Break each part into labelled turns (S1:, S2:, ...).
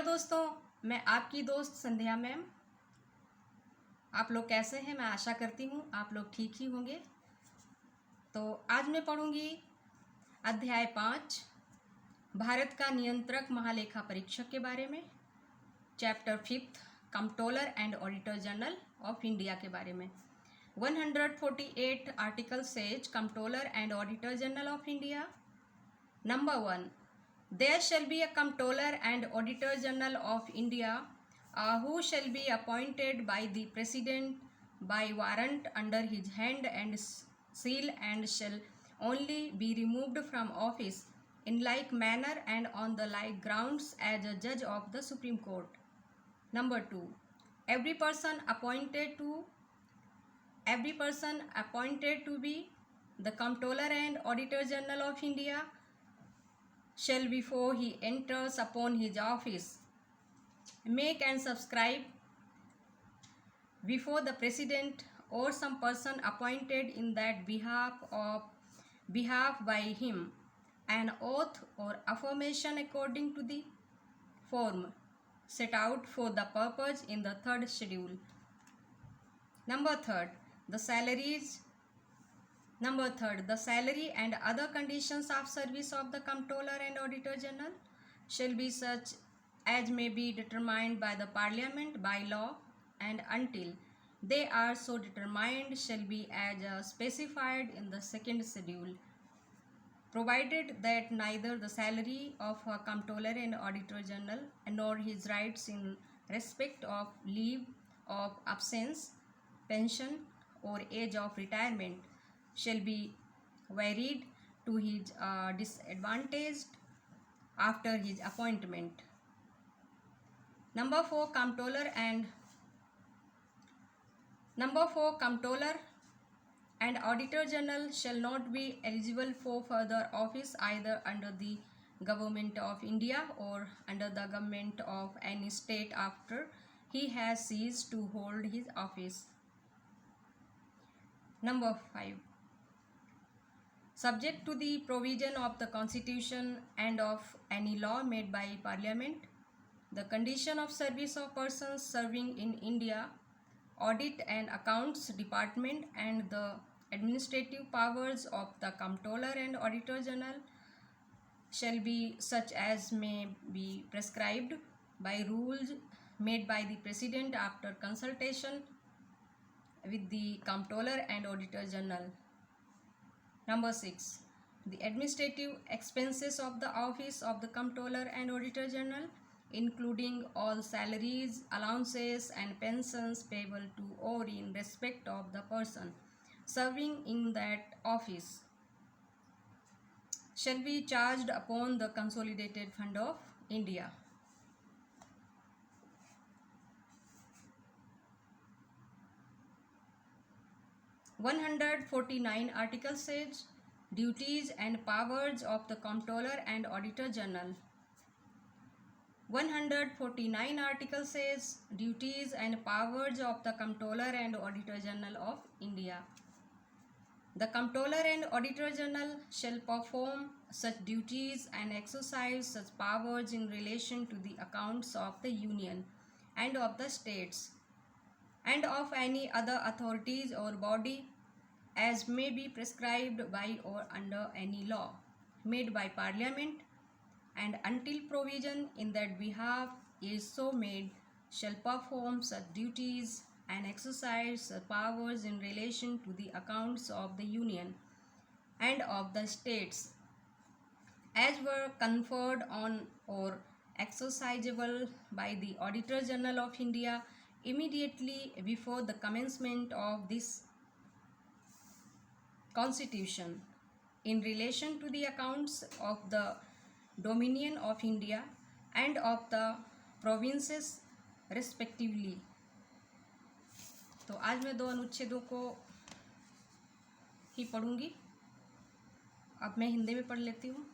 S1: दोस्तों, मैं आपकी दोस्त संध्या मैम। आप लोग कैसे हैं? मैं आशा करती हूँ आप लोग ठीक ही होंगे। तो आज मैं पढ़ूंगी अध्याय 5 भारत का नियंत्रक महालेखा परीक्षक के बारे में, chapter 5 controller and auditor general of India के बारे में। 148 article says controller and auditor general of India. Number 1. There shall be a Comptroller and Auditor General of India who shall be appointed by the President by warrant under his hand and seal, and shall only be removed from office in like manner and on the like grounds as a judge of the Supreme Court. Number 2. Every person appointed to be the Comptroller and Auditor General of India shall, before he enters upon his office, make and subscribe before the President or some person appointed in that behalf by him an oath or affirmation according to the form set out for the purpose in the third schedule. Number 3. The salary and other conditions of service of the Comptroller and Auditor General shall be such as may be determined by the Parliament by law, and until they are so determined shall be as specified in the second schedule, provided that neither the salary of a Comptroller and Auditor General nor his rights in respect of leave of absence, pension, or age of retirement shall be varied to his disadvantage after his appointment. Number 4. Comptroller and Auditor General shall not be eligible for further office either under the Government of India or under the government of any state after he has ceased to hold his office. Number 5. Subject to the provision of the Constitution and of any law made by Parliament, the condition of service of persons serving in India, Audit and Accounts Department, and the administrative powers of the Comptroller and Auditor General shall be such as may be prescribed by rules made by the President after consultation with the Comptroller and Auditor General. Number 6. The administrative expenses of the office of the Comptroller and Auditor General, including all salaries, allowances, and pensions payable to or in respect of the person serving in that office, shall be charged upon the Consolidated Fund of India. (149) article says duties and powers of the Comptroller and Auditor General. 149 article says duties and powers of the Comptroller and Auditor General of India. The Comptroller and Auditor General shall perform such duties and exercise such powers in relation to the accounts of the Union and of the states and of any other authorities or body as may be prescribed by or under any law made by Parliament, and until provision in that behalf is so made, shall perform such duties and exercise such powers in relation to the accounts of the Union and of the states as were conferred on or exercisable by the Auditor General of India immediately before the commencement of this Constitution, in relation to the accounts of the Dominion of India and of the provinces respectively. तो आज मैं 2 अनुच्छेदों को ही पढ़ूंगी। अब मैं हिंदी में पढ़ लेती हूँ।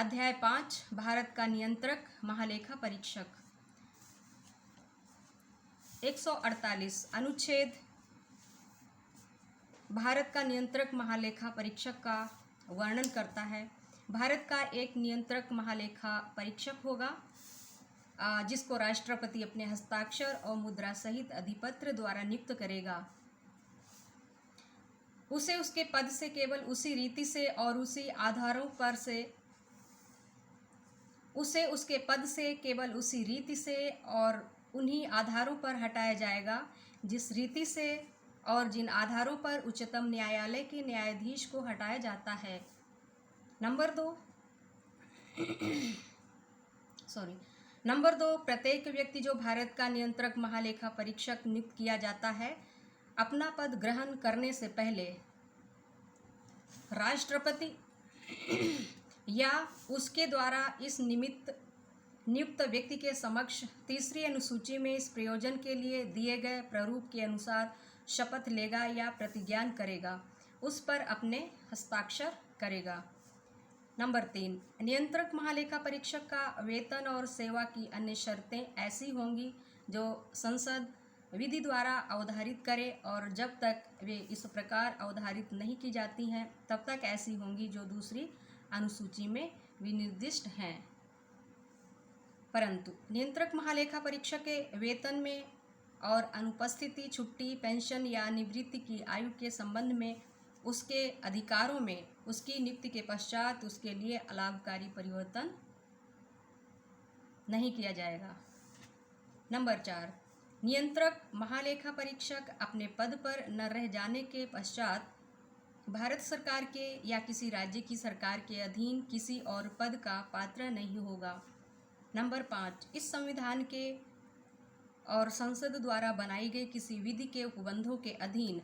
S1: अध्याय 5 भारत का नियंत्रक महालेखा परीक्षक। 148 अनुच्छेद भारत का नियंत्रक महालेखा परीक्षक का वर्णन करता है। भारत का एक नियंत्रक महालेखा परीक्षक होगा, जिसको राष्ट्रपति अपने हस्ताक्षर और मुद्रा सहित अधिपत्र द्वारा नियुक्त करेगा। उसे उसके पद से केवल उसी रीति से और उसी आधारों पर से उसे उसके पद से केवल उसी रीति से और उन्हीं आधारों पर हटाया जाएगा जिस रीति से और जिन आधारों पर उच्चतम न्यायालय के न्यायाधीश को हटाया जाता है। नंबर 2 प्रत्येक व्यक्ति जो भारत का नियंत्रक महालेखा परीक्षक नियुक्त किया जाता है, अपना पद ग्रहण करने से पहले राष्ट्रपति या उसके द्वारा इस नियुक्त व्यक्ति के समक्ष तीसरी अनुसूची में इस प्रयोजन के लिए दिए गए प्रारूप के अनुसार शपथ लेगा या प्रतिज्ञान करेगा, उस पर अपने हस्ताक्षर करेगा। नंबर 3, नियंत्रक महालेखा परीक्षक का वेतन और सेवा की अन्य शर्तें ऐसी होंगी जो संसद विधि द्वारा अवधारित करे और जब तक वे इस प्रकार अवधारित नहीं की जाती हैं तब तक ऐसी होंगी जो दूसरी अनुसूची में विनिर्दिष्ट हैं। परंतु नियंत्रक महालेखा परीक्षक के वेतन में और अनुपस्थिति, छुट्टी, पेंशन या निवृत्ति की आयु के संबंध में उसके अधिकारों में उसकी नियुक्ति के पश्चात उसके लिए अलाभकारी परिवर्तन नहीं किया जाएगा। नंबर 4, नियंत्रक महालेखा परीक्षक अपने पद पर न रह जाने के पश्चात भारत सरकार के या किसी राज्य की सरकार के अधीन किसी और पद का पात्र नहीं होगा। नंबर 5, इस संविधान के और संसद द्वारा बनाई गई किसी विधि के उपबंधों के अधीन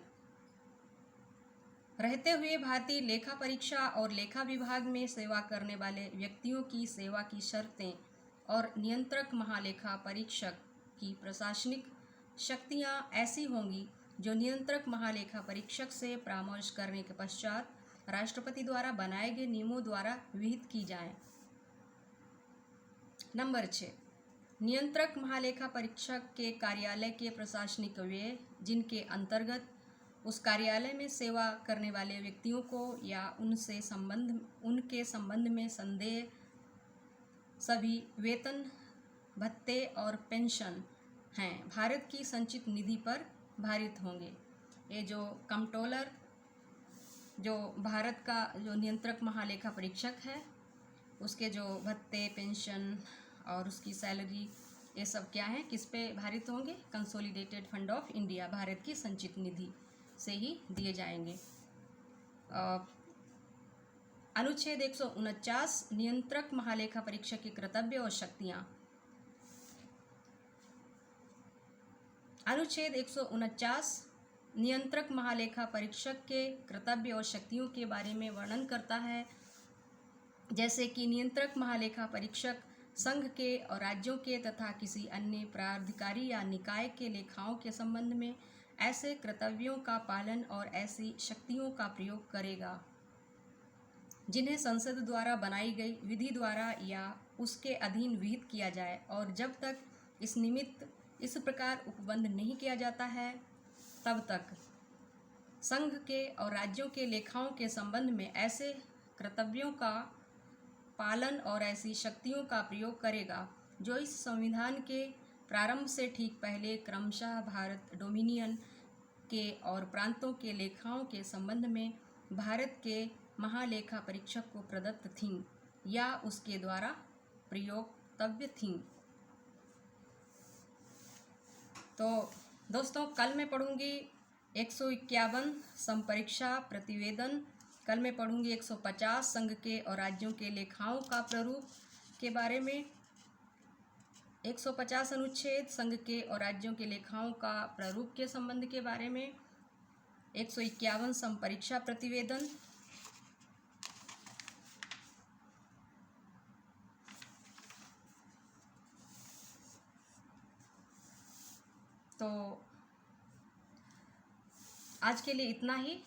S1: रहते हुए भारतीय लेखा परीक्षा और लेखा विभाग में सेवा करने वाले व्यक्तियों की सेवा की शर्तें और नियंत्रक महालेखा परीक्षक की प्रशासनिक शक्तियां ऐसी होंगी जो नियंत्रक महालेखा परीक्षक से परामर्श करने के पश्चात राष्ट्रपति द्वारा बनाए गए नियमों द्वारा विहित की जाएं। नंबर 6, नियंत्रक महालेखा परीक्षक के कार्यालय के प्रशासनिक व्यय जिनके अंतर्गत उस कार्यालय में सेवा करने वाले व्यक्तियों को या उनके संबंध में संदेह सभी वेतन, भत्ते और पेंशन हैं, भारत की संचित निधि पर भारित होंगे। ये जो कंट्रोलर, जो भारत का जो नियंत्रक महालेखा परीक्षक है, उसके जो भत्ते, पेंशन और उसकी सैलरी, ये सब क्या है, किस पे भारित होंगे? Consolidated fund of India, Bharat की संचित निधि से ही दिए जाएंगे। अनुच्छेद 149, नियंत्रक महालेखा परीक्षक के कर्तव्य और शक्तियाँ। अनुच्छेद 149 नियंत्रक महालेखा परीक्षक के कर्तव्य और शक्तियों के बारे में वर्णन करता है, जैसे कि नियंत्रक महालेखा परीक्षक संघ के और राज्यों के तथा किसी अन्य प्राधिकारी या निकाय के लेखाओं के संबंध में ऐसे कर्तव्यों का पालन और ऐसी शक्तियों का प्रयोग करेगा जिन्हें संसद द्वारा बनाई गई विधि द्वारा या उसके अधीन विहित किया जाए, और जब तक इस निमित्त इस प्रकार उपबंध नहीं किया जाता है तब तक संघ के और राज्यों के लेखाओं के संबंध में ऐसे कर्तव्यों का पालन और ऐसी शक्तियों का प्रयोग करेगा जो इस संविधान के प्रारंभ से ठीक पहले क्रमशः भारत डोमिनियन के और प्रांतों के लेखाओं के संबंध में भारत के महालेखा परीक्षक को प्रदत्त थीं या उसके द्वारा प्रयोक्तव्य थीं। तो दोस्तों, कल मैं पढ़ूंगी 151 संपरीक्षा प्रतिवेदन, कल मैं पढ़ूंगी 150 संघ के और राज्यों के लेखाओं का प्रारूप के बारे में, 150 अनुच्छेद संघ के और राज्यों के लेखाओं का प्रारूप के संबंध के बारे में, 151 संपरीक्षा प्रतिवेदन, तो आज के लिए इतना ही।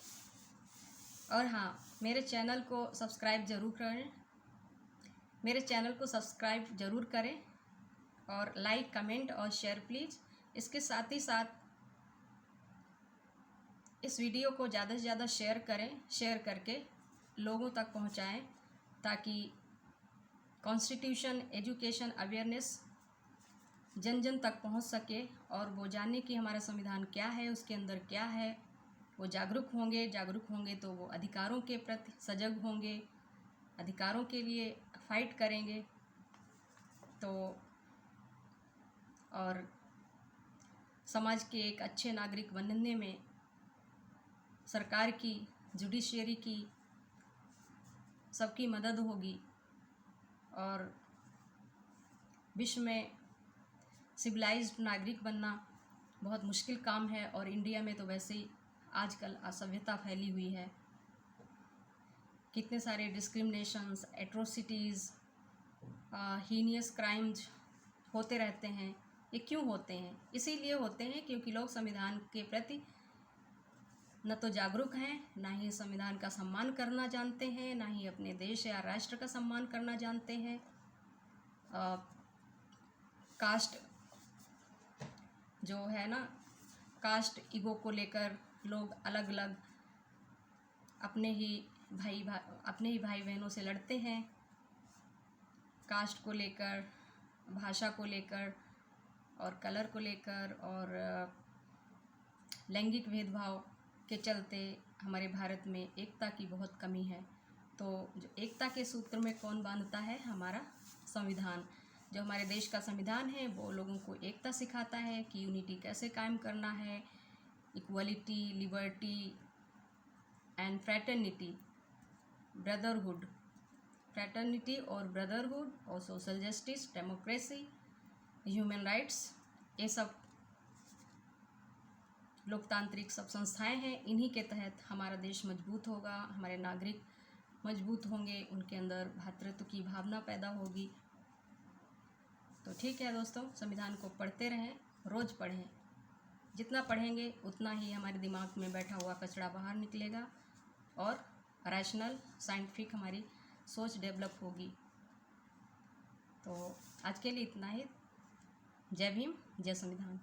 S1: और हाँ, मेरे चैनल को सब्सक्राइब ज़रूर करें, मेरे चैनल को सब्सक्राइब ज़रूर करें और लाइक, कमेंट और शेयर प्लीज़। इसके साथ ही साथ इस वीडियो को ज़्यादा से ज़्यादा शेयर करें, शेयर करके लोगों तक पहुँचाएं ताकि कॉन्स्टिट्यूशन एजुकेशन अवेयरनेस जन जन तक पहुंच सके और वो जाने कि हमारा संविधान क्या है, उसके अंदर क्या है। वो जागरूक होंगे तो वो अधिकारों के प्रति सजग होंगे, अधिकारों के लिए फाइट करेंगे। तो और समाज के एक अच्छे नागरिक बनने में सरकार की, जुडिशरी की, सबकी मदद होगी और विश्व में सिविलाइज्ड नागरिक बनना बहुत मुश्किल काम है। और इंडिया में तो वैसे ही आजकल असभ्यता फैली हुई है, कितने सारे डिस्क्रिमिनेशंस, एट्रोसिटीज़, हीनियस क्राइम्स होते रहते हैं। ये क्यों होते हैं? इसीलिए होते हैं क्योंकि लोग संविधान के प्रति न तो जागरूक हैं, ना ही संविधान का सम्मान करना जानते हैं, ना ही अपने देश या राष्ट्र का सम्मान करना जानते हैं। कास्ट जो है ना, कास्ट ईगो को लेकर लोग अलग अलग अपने ही भाई बहनों से लड़ते हैं। कास्ट को लेकर, भाषा को लेकर और कलर को लेकर और लैंगिक भेदभाव के चलते हमारे भारत में एकता की बहुत कमी है। तो जो एकता के सूत्र में कौन बांधता है? हमारा संविधान। जो हमारे देश का संविधान है वो लोगों को एकता सिखाता है कि यूनिटी कैसे कायम करना है, equality, liberty and fraternity, brotherhood, fraternity और ब्रदरहुड और social justice, democracy, human rights, ये सब लोकतांत्रिक सब संस्थाएं हैं। इन्हीं के तहत हमारा देश मजबूत होगा, हमारे नागरिक मजबूत होंगे, उनके अंदर भ्रातृत्व की भावना पैदा होगी। तो ठीक है दोस्तों, संविधान को पढ़ते रहें, रोज़ पढ़ें। जितना पढ़ेंगे उतना ही हमारे दिमाग में बैठा हुआ कचरा बाहर निकलेगा और रैशनल, साइंटिफिक हमारी सोच डेवलप होगी। तो आज के लिए इतना ही। जय भीम, जय संविधान।